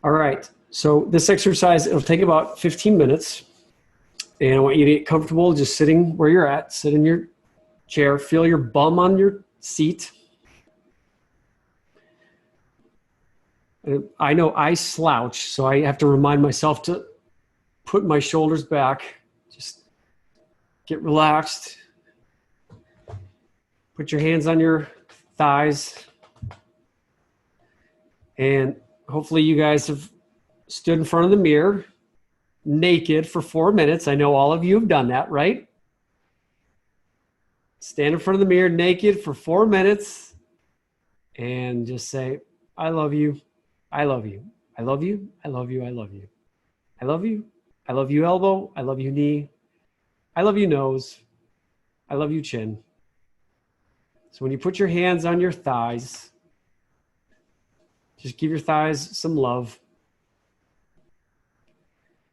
All right. So this exercise, it'll take about 15 minutes. And I want you to get comfortable just sitting where you're at. Sit in your chair. Feel your bum on your seat. And I know I slouch, so I have to remind myself to put my shoulders back. Just get relaxed. Put your hands on your thighs. And hopefully you guys have stood in front of the mirror naked for 4 minutes. I know all of you have done that, right? Stand in front of the mirror naked for 4 minutes and just say, I love you. I love you. I love you. I love you. I love you. I love you. I love you, elbow. I love you, knee. I love you, nose. I love you, chin. So when you put your hands on your thighs, just give your thighs some love.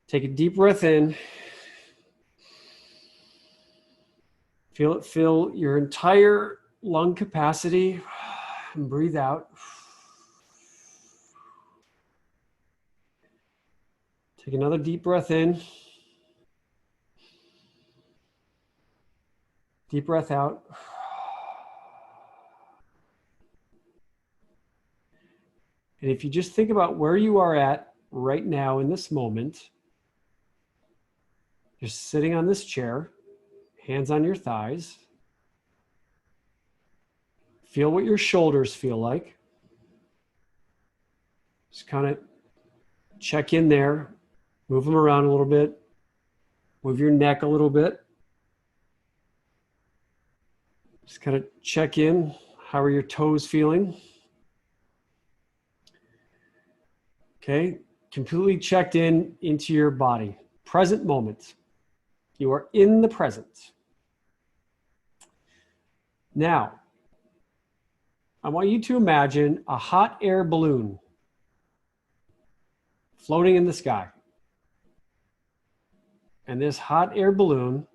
Take a deep breath in. Feel it fill your entire lung capacity and breathe out. Take another deep breath in. Deep breath out. And if you just think about where you are at right now in this moment, just sitting on this chair, hands on your thighs. Feel what your shoulders feel like. Just kind of check in there. Move them around a little bit. Move your neck a little bit. Just kind of check in. How are your toes feeling? Okay, completely checked in into your body. Present moment. You are in the present. Now, I want you to imagine a hot air balloon floating in the sky. And this hot air balloon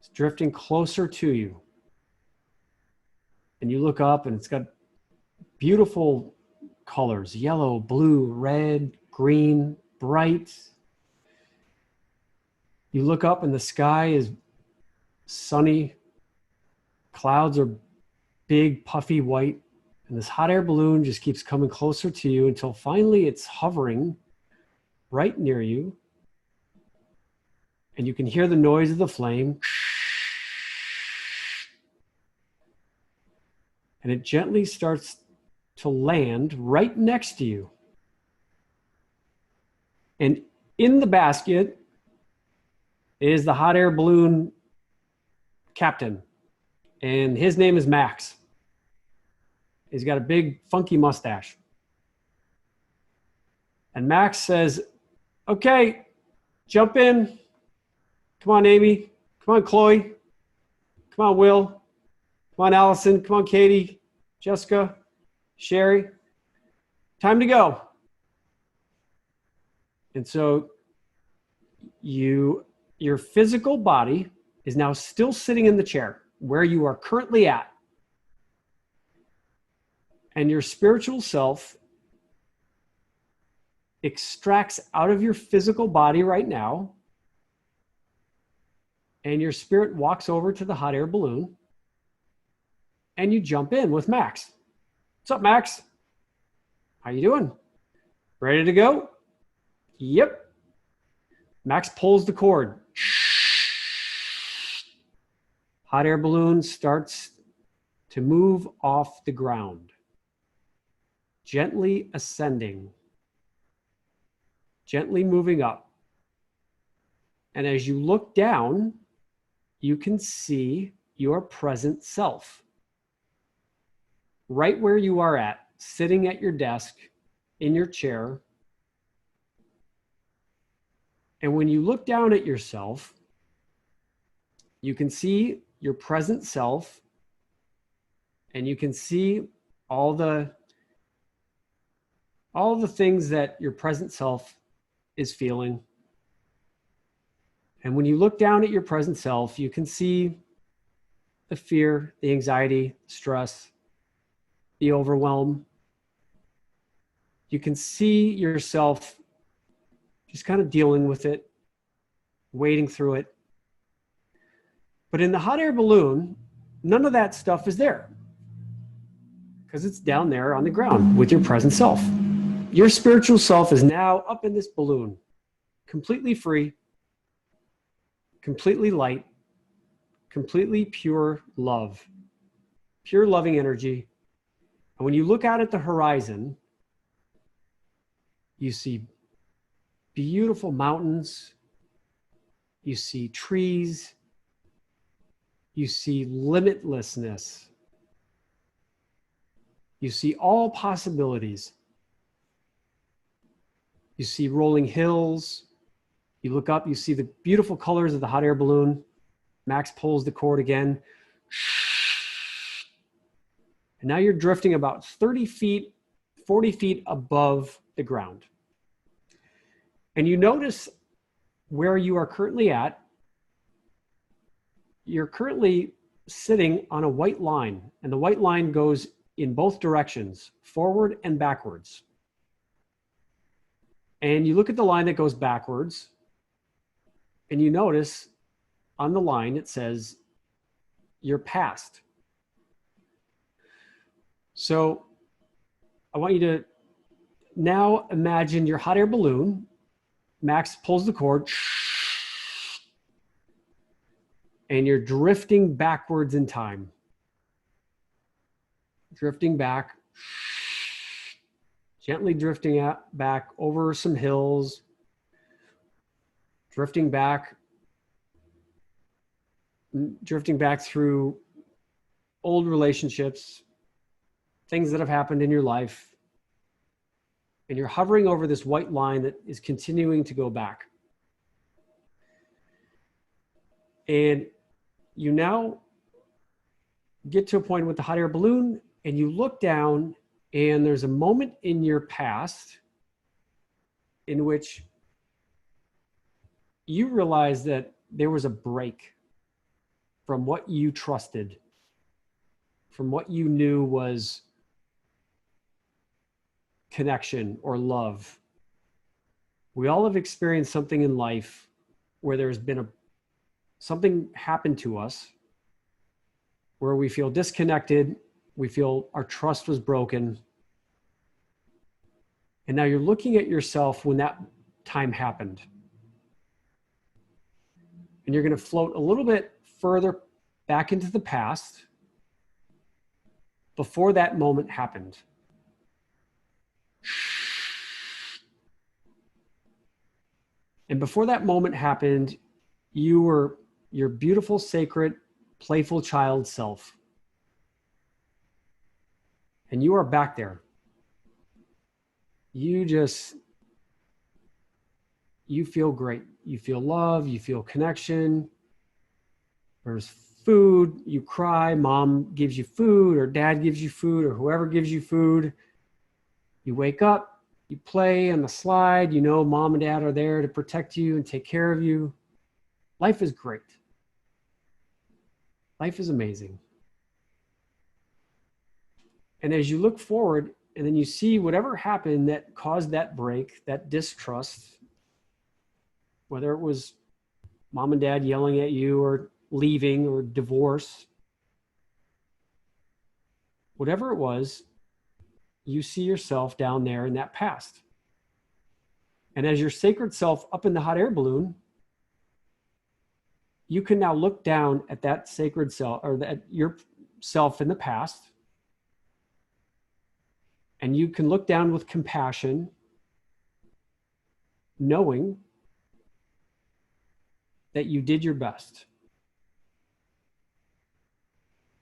is drifting closer to you. And you look up and it's got beautiful colors, yellow, blue, red, green, bright. You look up and the sky is sunny. Clouds are big, puffy white. And this hot air balloon just keeps coming closer to you until finally it's hovering right near you. And you can hear the noise of the flame. And it gently starts to land right next to you. And in the basket is the hot air balloon captain. And his name is Max. He's got a big, funky mustache. And Max says, okay, jump in. Come on, Amy. Come on, Chloe. Come on, Will. Come on, Allison. Come on, Katie. Jessica. Sherry. Time to go. And so your physical body is now still sitting in the chair where you are currently at. And your spiritual self extracts out of your physical body right now. And your spirit walks over to the hot air balloon. And you jump in with Max. What's up, Max? How you doing? Ready to go? Yep. Max pulls the cord. Hot air balloon starts to move off the ground, gently ascending, gently moving up. And as you look down, you can see your present self right where you are at, sitting at your desk, in your chair. And when you look down at yourself, you can see your present self, and you can see all the things that your present self is feeling. And when you look down at your present self, you can see the fear, the anxiety, stress, the overwhelm. You can see yourself just kind of dealing with it, wading through it. But in the hot air balloon, none of that stuff is there because it's down there on the ground with your present self. Your spiritual self is now up in this balloon, completely free, completely light, completely pure love, pure loving energy. And when you look out at the horizon, you see beautiful mountains, you see trees, you see limitlessness, you see all possibilities. You see rolling hills. You look up, you see the beautiful colors of the hot air balloon. Max pulls the cord again. And now you're drifting about 30 feet, 40 feet above the ground. And you notice where you are currently at. You're currently sitting on a white line, and the white line goes in both directions, forward and backwards. And you look at the line that goes backwards, and you notice on the line it says your past. So I want you to now imagine your hot air balloon. Max pulls the cord, and you're drifting backwards in time. Drifting back, gently drifting back over some hills, drifting back through old relationships, things that have happened in your life. And you're hovering over this white line that is continuing to go back. And you now get to a point with the hot air balloon, and you look down, and there's a moment in your past in which you realize that there was a break from what you trusted, from what you knew was connection or love. We all have experienced something in life where there's been something happened to us where we feel disconnected, we feel our trust was broken. And now you're looking at yourself when that time happened. And you're going to float a little bit further back into the past before that moment happened. And before that moment happened, you were your beautiful, sacred, playful child self. And you are back there. You feel great. You feel love, you feel connection. There's food, you cry, mom gives you food, or dad gives you food, or whoever gives you food. You wake up, you play on the slide, you know mom and dad are there to protect you and take care of you. Life is great. Life is amazing. And as you look forward, and then you see whatever happened that caused that break, that distrust, whether it was mom and dad yelling at you or leaving or divorce, whatever it was, you see yourself down there in that past. And as your sacred self up in the hot air balloon, you can now look down at that sacred self, or at your self in the past, and you can look down with compassion, knowing that you did your best.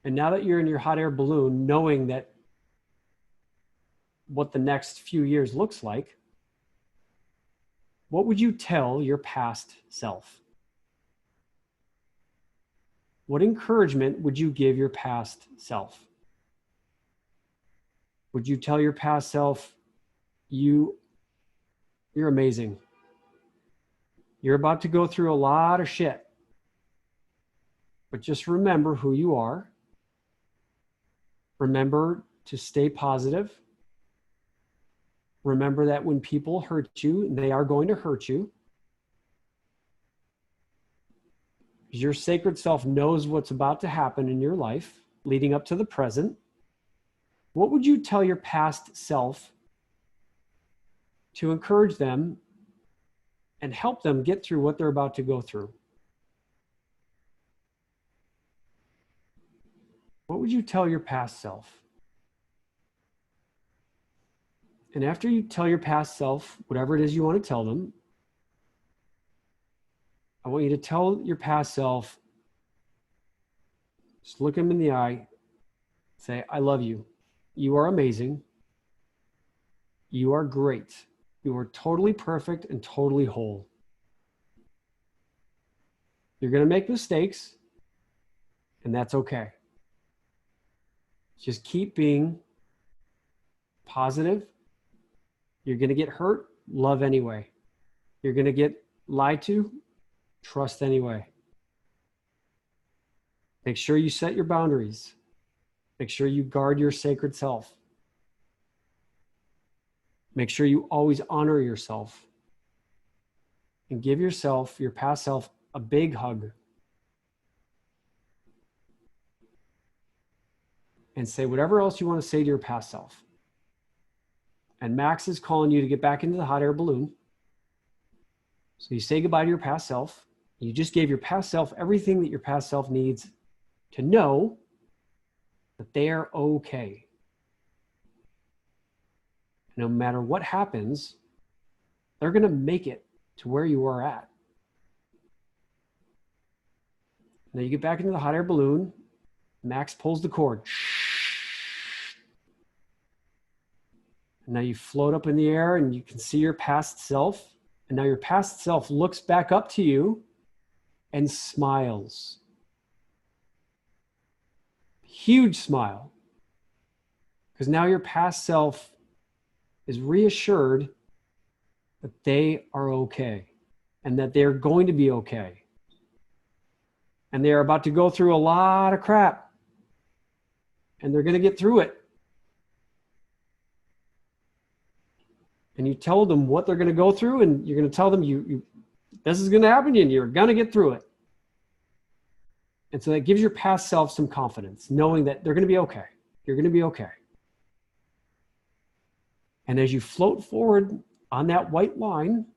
And now that you're in your hot air balloon, knowing that what the next few years looks like, what would you tell your past self? What encouragement would you give your past self? Would you tell your past self, you're amazing. You're about to go through a lot of shit, but just remember who you are. Remember to stay positive. Remember that when people hurt you, and they are going to hurt you, your sacred self knows what's about to happen in your life leading up to the present. What would you tell your past self to encourage them and help them get through what they're about to go through? What would you tell your past self? And after you tell your past self whatever it is you want to tell them, I want you to tell your past self, just look them in the eye, say, I love you. You are amazing. You are great. You are totally perfect and totally whole. You're going to make mistakes, and that's okay. Just keep being positive. You're going to get hurt, love anyway. You're going to get lied to, trust anyway. Make sure you set your boundaries. Make sure you guard your sacred self. Make sure you always honor yourself. And give yourself, your past self, a big hug. And say whatever else you want to say to your past self. And Max is calling you to get back into the hot air balloon. So you say goodbye to your past self. You just gave your past self everything that your past self needs to know that they are okay. No matter what happens, they're going to make it to where you are at. Now you get back into the hot air balloon. Max pulls the cord. And now you float up in the air and you can see your past self. And now your past self looks back up to you and smiles. Huge smile. Because now your past self is reassured that they are okay and that they're going to be okay. And they're about to go through a lot of crap. And they're going to get through it. And you tell them what they're going to go through, and you're going to tell them this is going to happen, and you're going to get through it. And so that gives your past self some confidence, knowing that they're going to be okay. You're going to be okay. And as you float forward on that white line,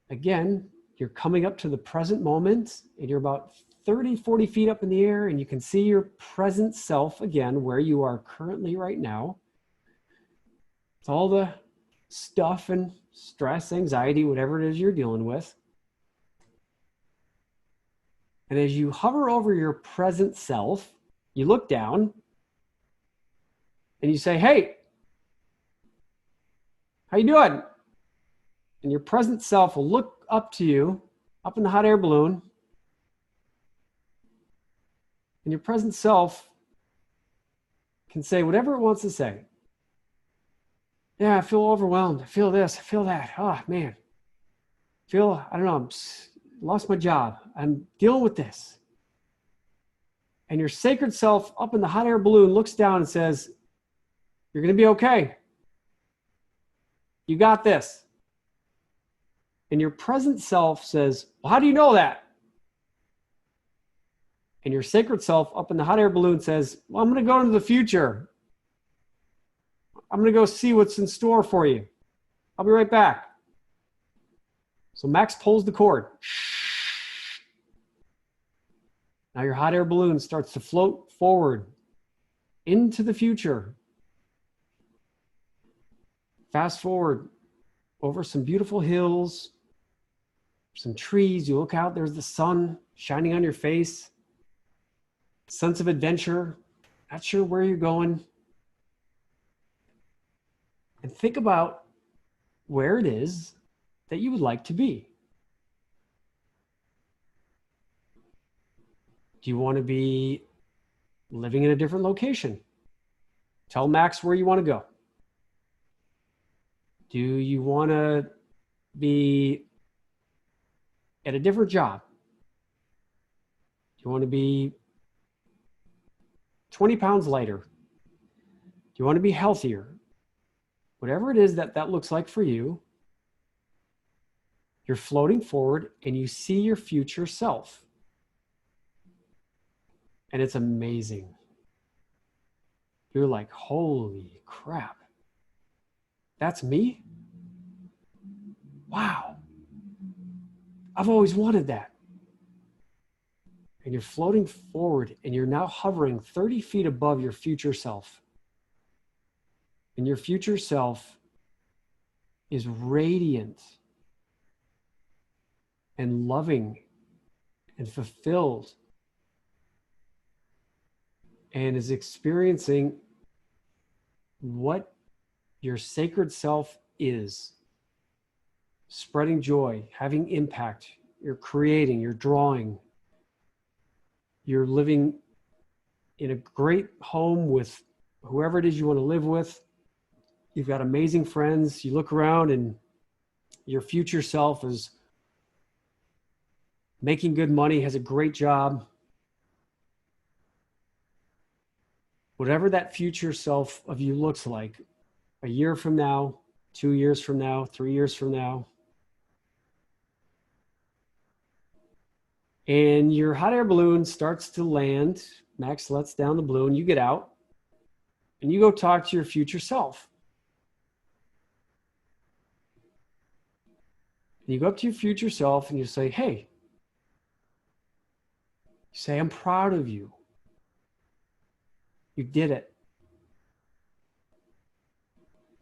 again, you're coming up to the present moment, and you're about 30, 40 feet up in the air, and you can see your present self again, where you are currently right now. It's all the stuff and stress, anxiety, whatever it is you're dealing with. And as you hover over your present self, you look down and you say, hey, how you doing? And your present self will look up to you, up in the hot air balloon. And your present self can say whatever it wants to say. Yeah, I feel overwhelmed. I feel this. I feel that. Oh, man. I don't know, lost my job. I'm dealing with this. And your sacred self up in the hot air balloon looks down and says, you're going to be okay. You got this. And your present self says, well, how do you know that? And your sacred self up in the hot air balloon says, well, I'm going to go into the future. I'm going to go see what's in store for you. I'll be right back. So Max pulls the cord. Now your hot air balloon starts to float forward into the future. Fast forward over some beautiful hills, some trees. You look out, there's the sun shining on your face. Sense of adventure. Not sure where you're going. And think about where it is that you would like to be. Do you want to be living in a different location? Tell Max where you want to go. Do you want to be at a different job? Do you want to be 20 pounds lighter? Do you want to be healthier? whatever it is that looks like for you, you're floating forward and you see your future self. And it's amazing. You're like, holy crap. That's me? Wow. I've always wanted that. And you're floating forward and you're now hovering 30 feet above your future self. And your future self is radiant and loving and fulfilled and is experiencing what your sacred self is. Spreading joy, having impact. You're creating, you're drawing. You're living in a great home with whoever it is you want to live with. You've got amazing friends. You look around and your future self is making good money, has a great job. Whatever that future self of you looks like, a year from now, 2 years from now, 3 years from now, and your hot air balloon starts to land, Max lets down the balloon, you get out, and you go talk to your future self. And you go up to your future self and you say, hey, you say, I'm proud of you. You did it.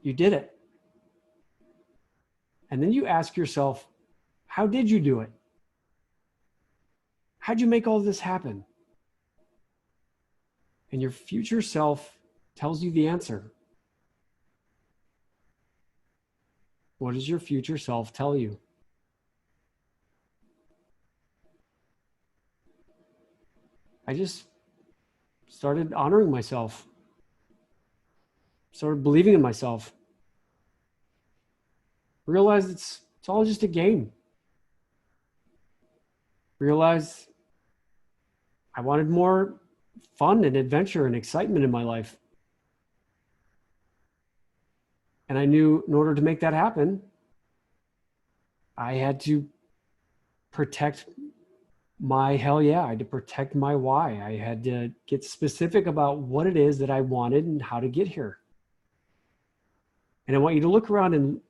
You did it. And then you ask yourself, how did you do it? How'd you make all this happen? And your future self tells you the answer. What does your future self tell you? I just started honoring myself, started believing in myself, realized it's all just a game. Realized I wanted more fun and adventure and excitement in my life. And I knew in order to make that happen, I had to protect my hell yeah. I had to protect my why. I had to get specific about what it is that I wanted and how to get here. And I want you to look around and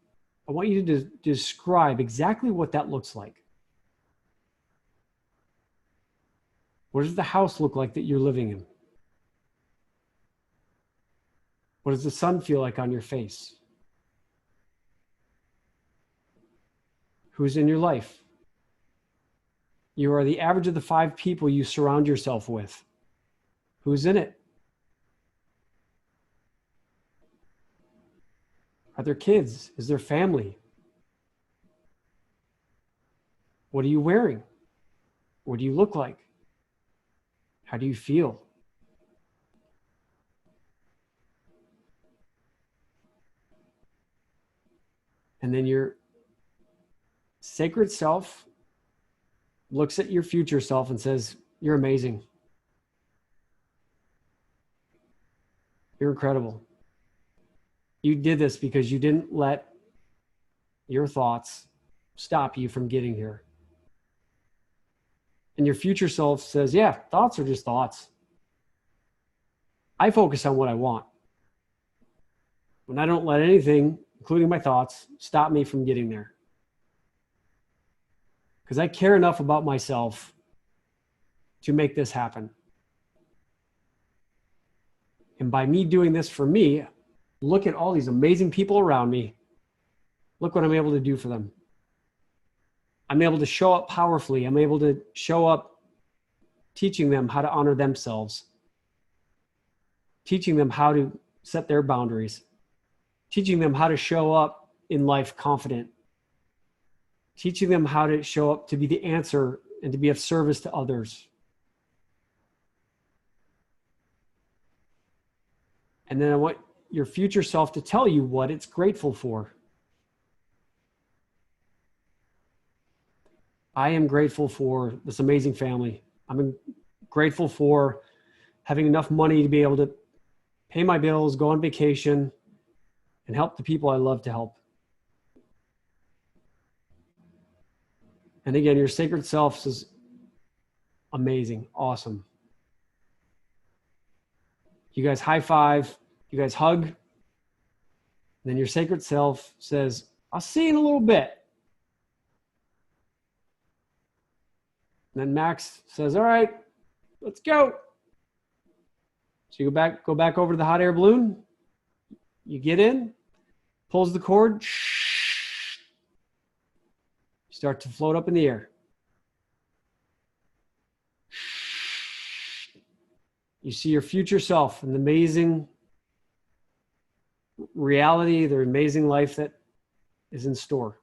I want you to describe exactly what that looks like. What does the house look like that you're living in? What does the sun feel like on your face? Who's in your life? You are the average of the 5 people you surround yourself with. Who's in it? Are there kids? Is there family? What are you wearing? What do you look like? How do you feel? And then your sacred self looks at your future self and says, you're amazing. You're incredible. You did this because you didn't let your thoughts stop you from getting here. And your future self says, yeah, thoughts are just thoughts. I focus on what I want. And I don't let anything, including my thoughts, stop me from getting there. Because I care enough about myself to make this happen. And by me doing this for me, look at all these amazing people around me. Look what I'm able to do for them. I'm able to show up powerfully. I'm able to show up teaching them how to honor themselves, teaching them how to set their boundaries, teaching them how to show up in life confident, teaching them how to show up to be the answer and to be of service to others. And then I want your future self to tell you what it's grateful for. I am grateful for this amazing family. I'm grateful for having enough money to be able to pay my bills, go on vacation, and help the people I love to help. And again, your sacred self says, amazing, awesome. You guys high five, you guys hug. And then your sacred self says, I'll see you in a little bit. And then Max says, all right, let's go. So you go back over to the hot air balloon. You get in, pulls the cord. You start to float up in the air. You see your future self, an amazing reality, the amazing life that is in store.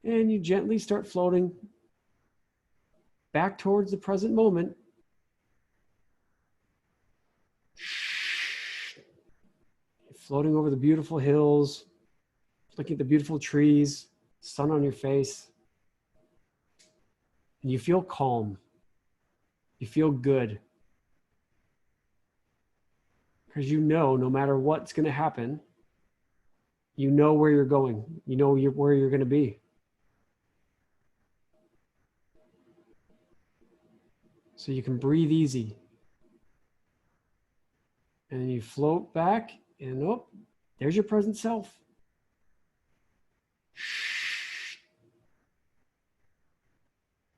And you gently start floating back towards the present moment. You're floating over the beautiful hills, looking at the beautiful trees, sun on your face. And you feel calm. You feel good. Because you know no matter what's going to happen, you know where you're going. You know where you're going to be. So you can breathe easy. And you float back and oh, there's your present self.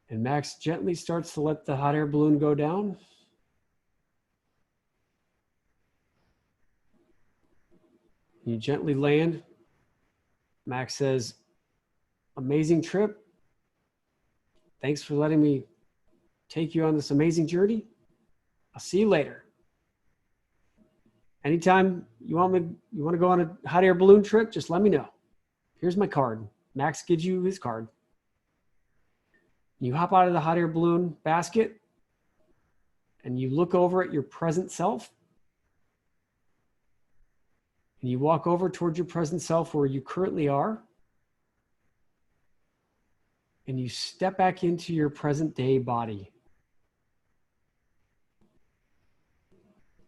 And Max gently starts to let the hot air balloon go down. You gently land. Max says, amazing trip. Thanks for letting me take you on this amazing journey. I'll see you later. Anytime you want to go on a hot air balloon trip, just let me know. Here's my card. Max gives you his card. You hop out of the hot air balloon basket and you look over at your present self. And you walk over towards your present self where you currently are. And you step back into your present day body.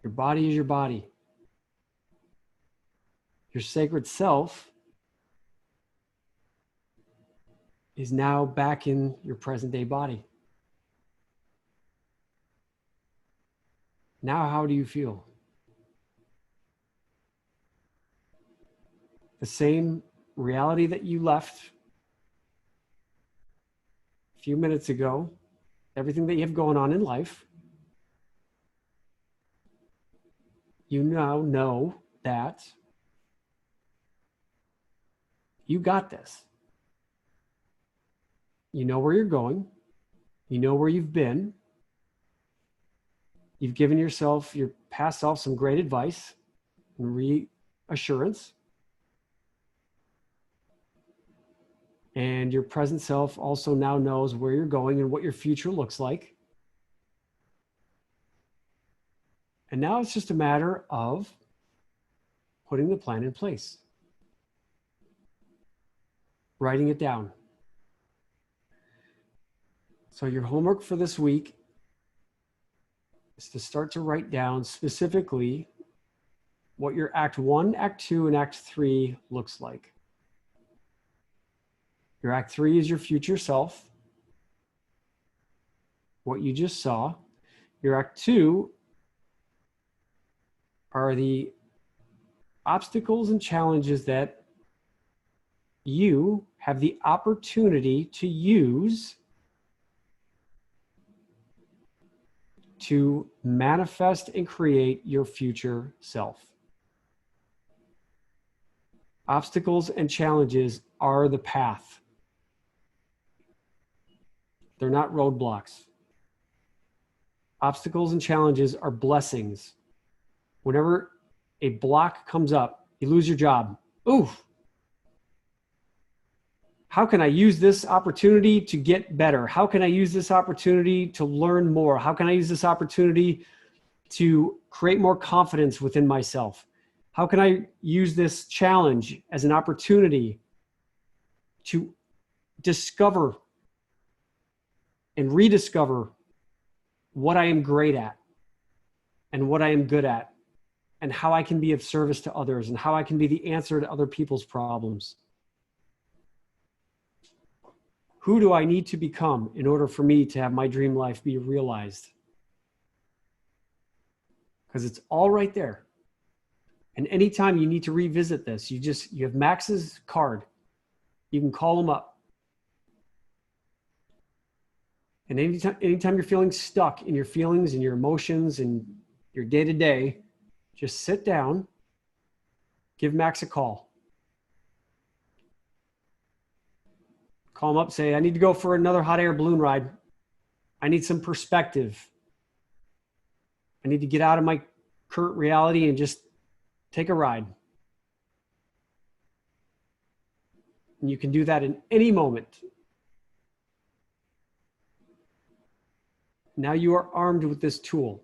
Your body is your body. Your sacred self is now back in your present day body. Now, how do you feel? The same reality that you left a few minutes ago, everything that you have going on in life, you now know that you got this. You know where you're going. You know where you've been. You've given yourself, your past self, some great advice and reassurance. And your present self also now knows where you're going and what your future looks like. And now it's just a matter of putting the plan in place. Writing it down. So your homework for this week is to start to write down specifically what your Act 1, Act 2, and Act 3 looks like. Your Act 3 is your future self, what you just saw. Your Act 2 are the obstacles and challenges that you have the opportunity to use to manifest and create your future self. Obstacles and challenges are the path. They're not roadblocks. Obstacles and challenges are blessings. Whenever a block comes up, you lose your job. Oof. How can I use this opportunity to get better? How can I use this opportunity to learn more? How can I use this opportunity to create more confidence within myself? How can I use this challenge as an opportunity to discover and rediscover what I am great at and what I am good at and how I can be of service to others and how I can be the answer to other people's problems. Who do I need to become in order for me to have my dream life be realized? Because it's all right there. And anytime you need to revisit this, you have Max's card. You can call him up. And anytime you're feeling stuck in your feelings and your emotions and your day-to-day, just sit down, give Max a call. Call him up, say, I need to go for another hot air balloon ride. I need some perspective. I need to get out of my current reality and just take a ride. And you can do that in any moment. Now you are armed with this tool.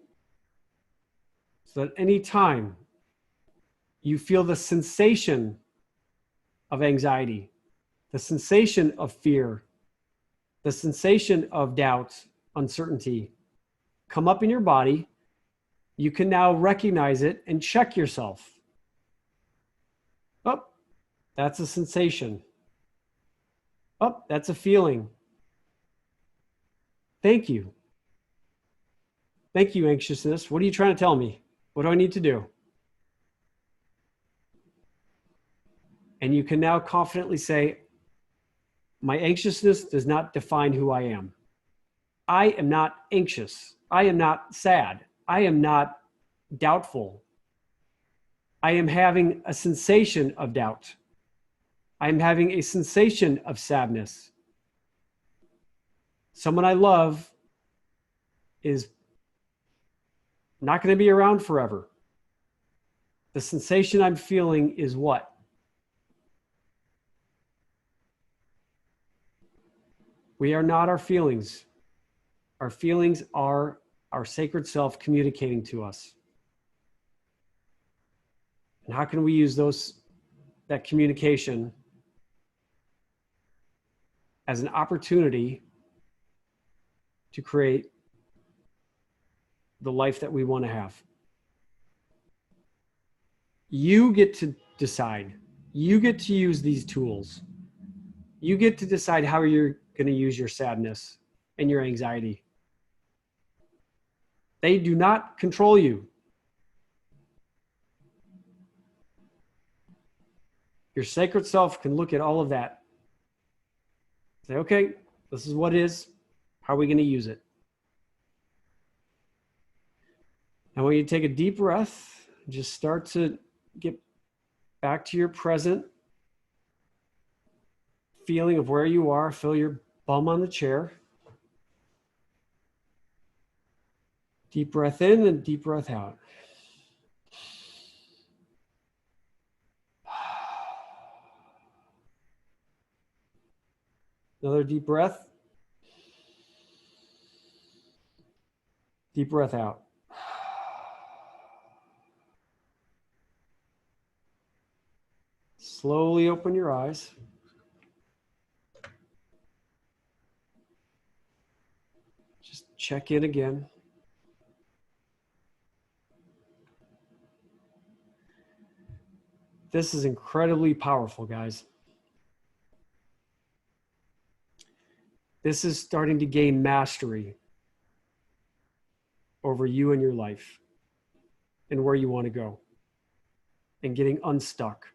So that any time you feel the sensation of anxiety, the sensation of fear, the sensation of doubt, uncertainty come up in your body, you can now recognize it and check yourself. Oh, that's a sensation. Oh, that's a feeling. Thank you. Thank you, anxiousness. What are you trying to tell me? What do I need to do? And you can now confidently say, my anxiousness does not define who I am. I am not anxious. I am not sad. I am not doubtful. I am having a sensation of doubt. I am having a sensation of sadness. Someone I love is not going to be around forever. The sensation I'm feeling is what? We are not our feelings. Our feelings are our sacred self communicating to us. And how can we use that communication as an opportunity to create the life that we want to have? You get to decide. You get to use these tools. You get to decide how you're going to use your sadness and your anxiety. They do not control you. Your sacred self can look at all of that. Say, okay, this is what it is. How are we going to use it? Now, when you take a deep breath, just start to get back to your present feeling of where you are. Feel your bum on the chair. Deep breath in and deep breath out. Another deep breath. Deep breath out. Slowly open your eyes. Just check in again. This is incredibly powerful, guys. This is starting to gain mastery over you and your life and where you want to go and getting unstuck.